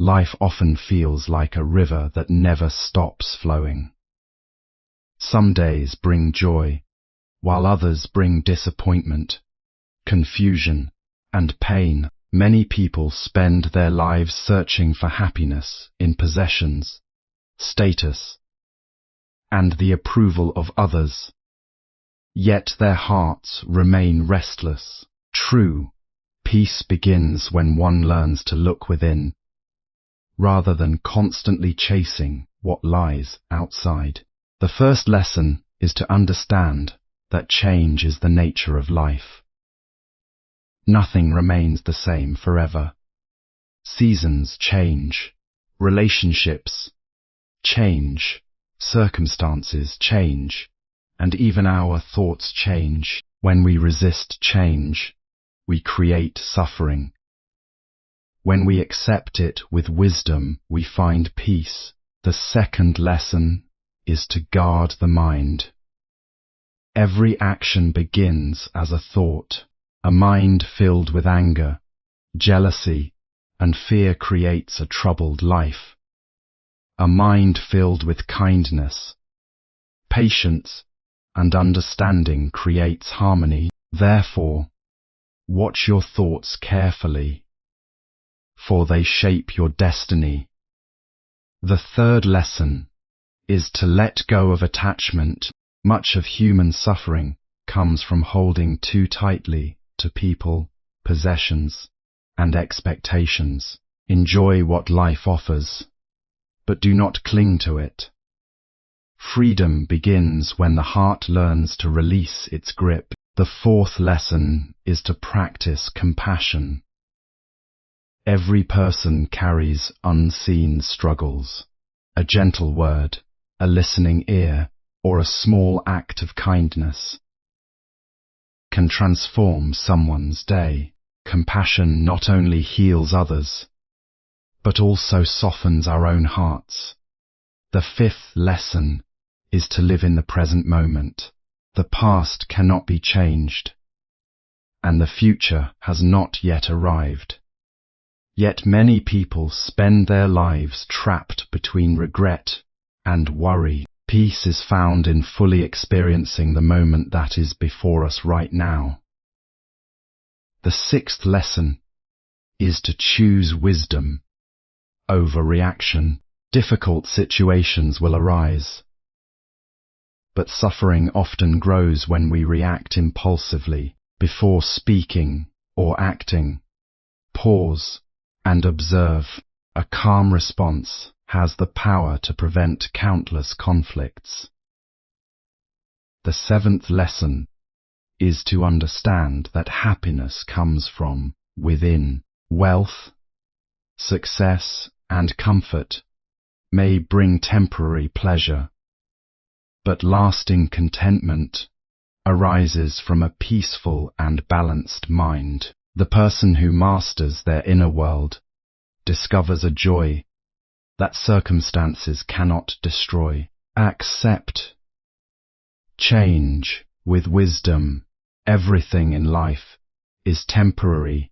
life often feels like a river that never stops flowing. Some days bring joy, while others bring disappointment, confusion, and pain. Many people spend their lives searching for happiness in possessions, status, and the approval of others. Yet their hearts remain restless. True peace begins when one learns to look within, rather than constantly chasing what lies outside. The first lesson is to understand that change is the nature of life. Nothing remains the same forever. Seasons change, relationships change, circumstances change, and even our thoughts change. When we resist change, we create suffering. When we accept it with wisdom, we find peace. The second lesson is to guard the mind. Every action begins as a thought. A mind filled with anger, jealousy, and fear creates a troubled life. A mind filled with kindness, patience, and understanding creates harmony. Therefore, watch your thoughts carefully, for they shape your destiny. The third lesson is to let go of attachment. Much of human suffering comes from holding too tightly to people, possessions, and expectations. Enjoy what life offers, but do not cling to it. Freedom begins when the heart learns to release its grip. The fourth lesson is to practice compassion. Every person carries unseen struggles. A gentle word, a listening ear, or a small act of kindness can transform someone's day. Compassion not only heals others, but also softens our own hearts. The fifth lesson is to live in the present moment. The past cannot be changed, and the future has not yet arrived. Yet many people spend their lives trapped between regret and worry. Peace is found in fully experiencing the moment that is before us right now. The sixth lesson is to choose wisdom over reaction. Difficult situations will arise, but suffering often grows when we react impulsively. Before speaking or acting, pause and observe. A calm response has the power to prevent countless conflicts. The seventh lesson is to understand that happiness comes from within. Wealth, success, and comfort may bring temporary pleasure, but lasting contentment arises from a peaceful and balanced mind. The person who masters their inner world discovers a joy that circumstances cannot destroy. Accept change with wisdom. Everything in life is temporary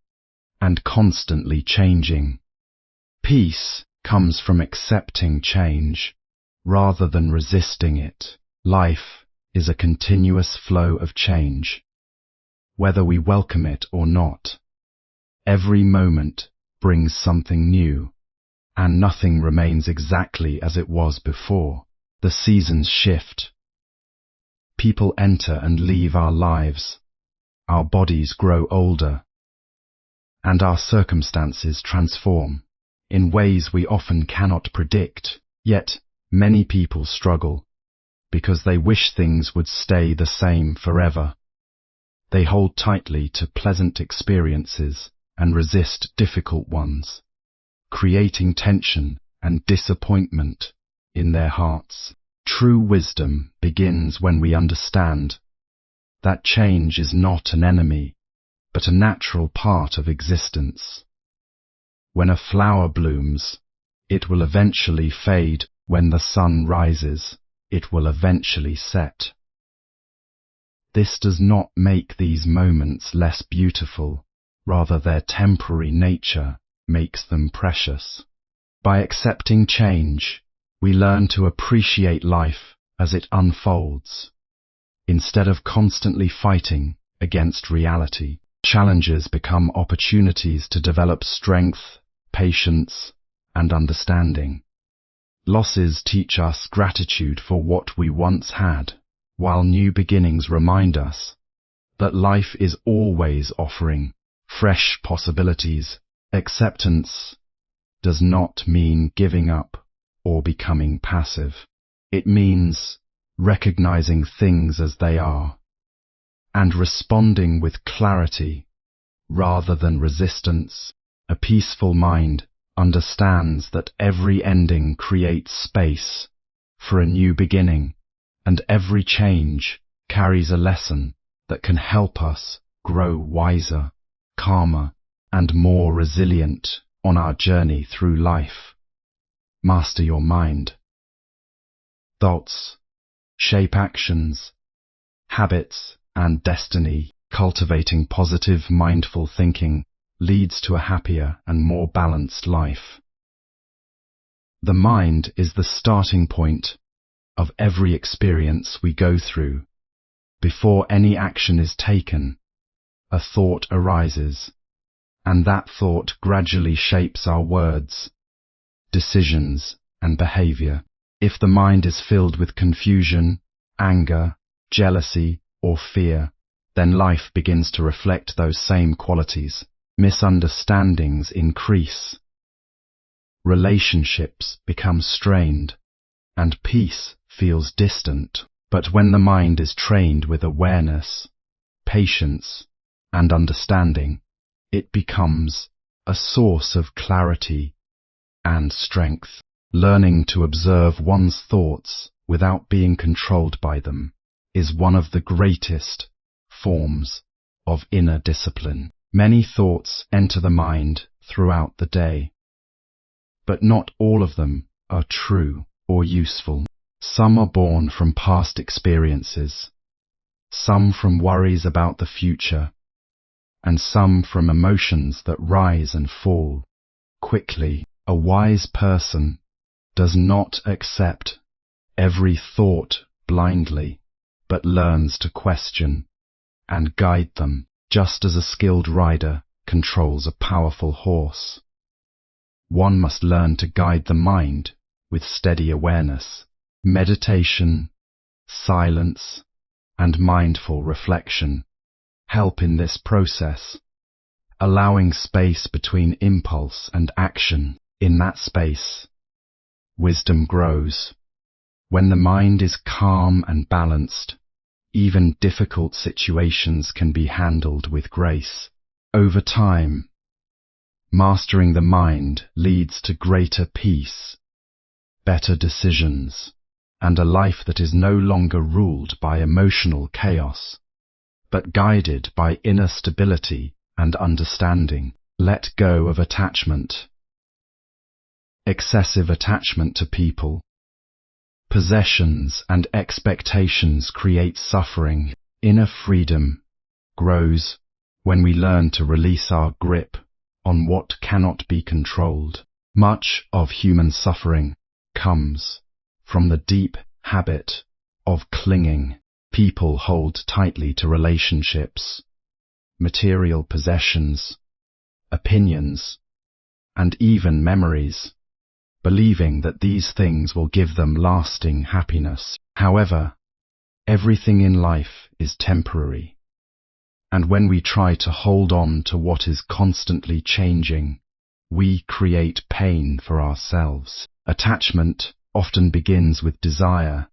and constantly changing. Peace comes from accepting change rather than resisting it. Life is a continuous flow of change, whether we welcome it or not. Every moment brings something new, and nothing remains exactly as it was before. The seasons shift. People enter and leave our lives. Our bodies grow older, and our circumstances transform in ways we often cannot predict. Yet, many people struggle because they wish things would stay the same forever. They hold tightly to pleasant experiences and resist difficult ones, creating tension and disappointment in their hearts. True wisdom begins when we understand that change is not an enemy, but a natural part of existence. When a flower blooms, it will eventually fade. When the sun rises, it will eventually set. This does not make these moments less beautiful, rather their temporary nature makes them precious. By accepting change, we learn to appreciate life as it unfolds, instead of constantly fighting against reality. Challenges become opportunities to develop strength, patience, and understanding. Losses teach us gratitude for what we once had, while new beginnings remind us that life is always offering fresh possibilities. Acceptance does not mean giving up or becoming passive. It means recognizing things as they are and responding with clarity rather than resistance. A peaceful mind understands that every ending creates space for a new beginning, and every change carries a lesson that can help us grow wiser, calmer, and more resilient on our journey through life. Master your mind. Thoughts shape actions, habits, and destiny. Cultivating positive, mindful thinking leads to a happier and more balanced life. The mind is the starting point of every experience we go through. Before any action is taken, a thought arises, and that thought gradually shapes our words, decisions, and behavior. If the mind is filled with confusion, anger, jealousy, or fear, then life begins to reflect those same qualities. Misunderstandings increase, relationships become strained, and peace feels distant. But when the mind is trained with awareness, patience, and understanding, it becomes a source of clarity and strength. Learning to observe one's thoughts without being controlled by them is one of the greatest forms of inner discipline. Many thoughts enter the mind throughout the day, but not all of them are true or useful. Some are born from past experiences, some from worries about the future, and some from emotions that rise and fall quickly. A wise person does not accept every thought blindly, but learns to question and guide them, just as a skilled rider controls a powerful horse. One must learn to guide the mind with steady awareness. Meditation, silence, and mindful reflection help in this process, allowing space between impulse and action. In that space, wisdom grows. When the mind is calm and balanced, even difficult situations can be handled with grace. Over time, mastering the mind leads to greater peace, better decisions, and a life that is no longer ruled by emotional chaos, but guided by inner stability and understanding. Let go of attachment. Excessive attachment to people, possessions, and expectations create suffering. Inner freedom grows when we learn to release our grip on what cannot be controlled. Much of human suffering comes from the deep habit of clinging. People hold tightly to relationships, material possessions, opinions, and even memories, believing that these things will give them lasting happiness. However, everything in life is temporary, and when we try to hold on to what is constantly changing, we create pain for ourselves. Attachment often begins with desire,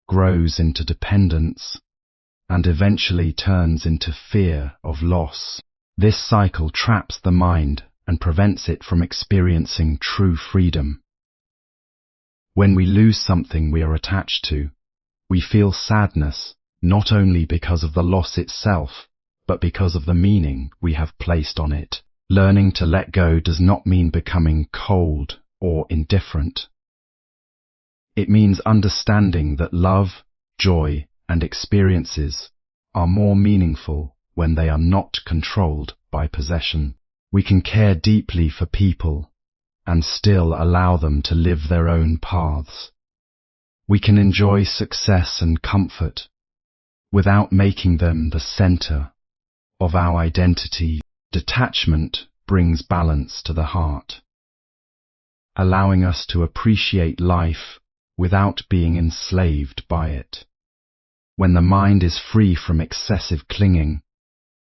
grows into dependence, and eventually turns into fear of loss. This cycle traps the mind and prevents it from experiencing true freedom. When we lose something we are attached to, we feel sadness not only because of the loss itself, but because of the meaning we have placed on it. Learning to let go does not mean becoming cold or indifferent. It means understanding that love, joy, and experiences are more meaningful when they are not controlled by possession. We can care deeply for people and still allow them to live their own paths. We can enjoy success and comfort without making them the center of our identity. Detachment brings balance to the heart, allowing us to appreciate life without being enslaved by it. When the mind is free from excessive clinging,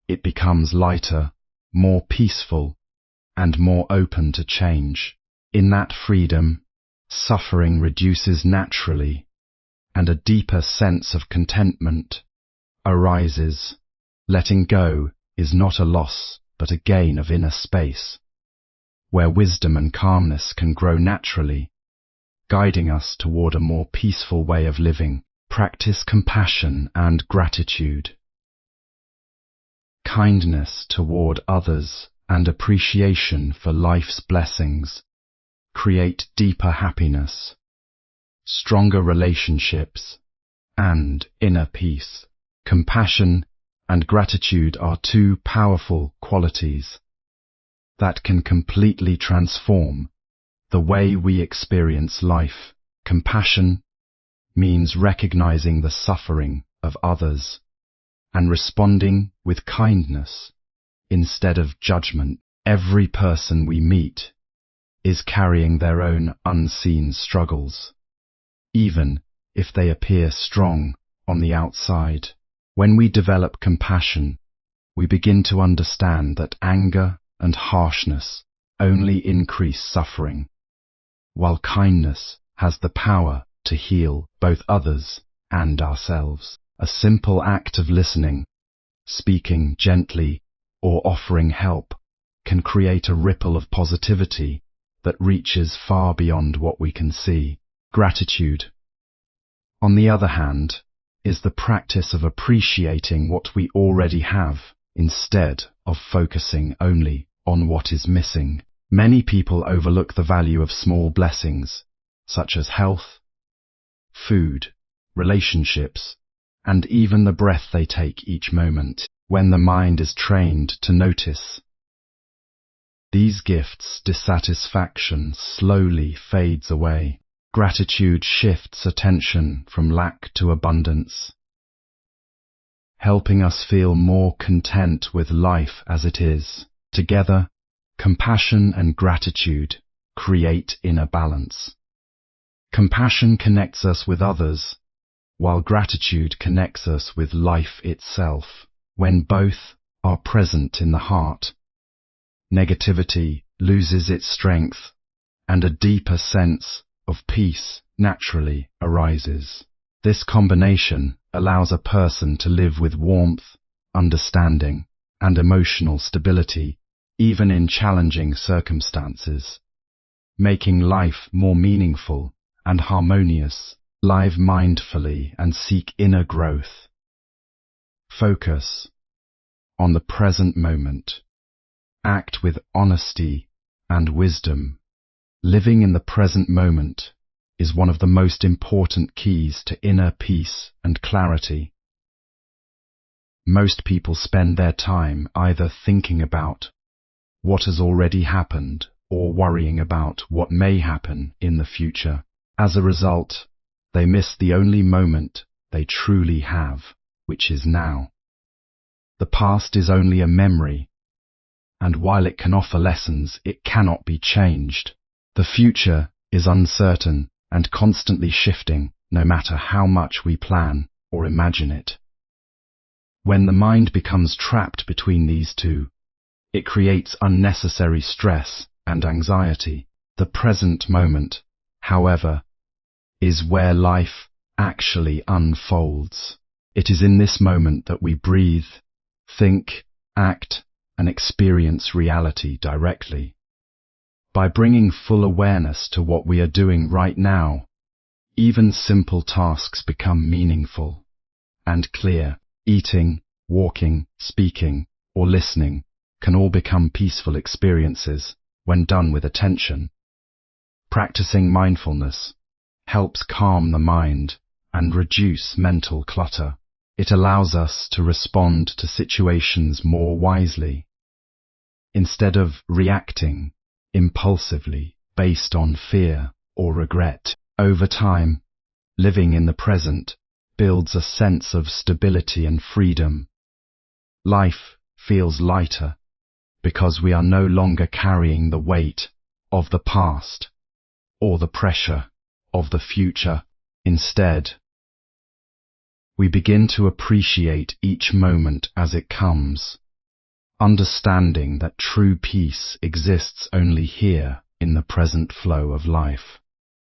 it becomes lighter, more peaceful, and more open to change. In that freedom, suffering reduces naturally, and a deeper sense of contentment arises. Letting go is not a loss, but a gain of inner space, where wisdom and calmness can grow naturally, guiding us toward a more peaceful way of living. Practice compassion and gratitude. Kindness toward others and appreciation for life's blessings create deeper happiness, stronger relationships, and inner peace. Compassion and gratitude are two powerful qualities that can completely transform the way we experience life. Compassion means recognizing the suffering of others and responding with kindness instead of judgment. Every person we meet is carrying their own unseen struggles, even if they appear strong on the outside. When we develop compassion, we begin to understand that anger and harshness only increase suffering, while kindness has the power to heal both others and ourselves. A simple act of listening, speaking gently, or offering help can create a ripple of positivity that reaches far beyond what we can see. Gratitude, on the other hand, is the practice of appreciating what we already have instead of focusing only on what is missing. Many people overlook the value of small blessings, such as health, food, relationships, and even the breath they take each moment. When the mind is trained to notice these gifts, dissatisfaction slowly fades away. Gratitude shifts attention from lack to abundance, helping us feel more content with life as it is. Together, compassion and gratitude create inner balance. Compassion connects us with others, while gratitude connects us with life itself. When both are present in the heart, negativity loses its strength, and a deeper sense of peace naturally arises. This combination allows a person to live with warmth, understanding, and emotional stability, even in challenging circumstances, making life more meaningful and harmonious. Live mindfully and seek inner growth. Focus on the present moment. Act with honesty and wisdom. Living in the present moment is one of the most important keys to inner peace and clarity. Most people spend their time either thinking about what has already happened or worrying about what may happen in the future. As a result, they miss the only moment they truly have, which is now. The past is only a memory, and while it can offer lessons, it cannot be changed. The future is uncertain and constantly shifting, no matter how much we plan or imagine it. When the mind becomes trapped between these two, it creates unnecessary stress and anxiety. The present moment, however, is where life actually unfolds. It is in this moment that we breathe, think, act, and experience reality directly. By bringing full awareness to what we are doing right now, even simple tasks become meaningful and clear. Eating, walking, speaking, or listening can all become peaceful experiences when done with attention. Practicing mindfulness helps calm the mind and reduce mental clutter. It allows us to respond to situations more wisely, instead of reacting impulsively. based on fear or regret. Over time, living in the present builds a sense of stability and freedom. Life feels lighter because we are no longer carrying the weight of the past or the pressure of the future. Instead, we begin to appreciate each moment as it comes, understanding that true peace exists only here in the present flow of life.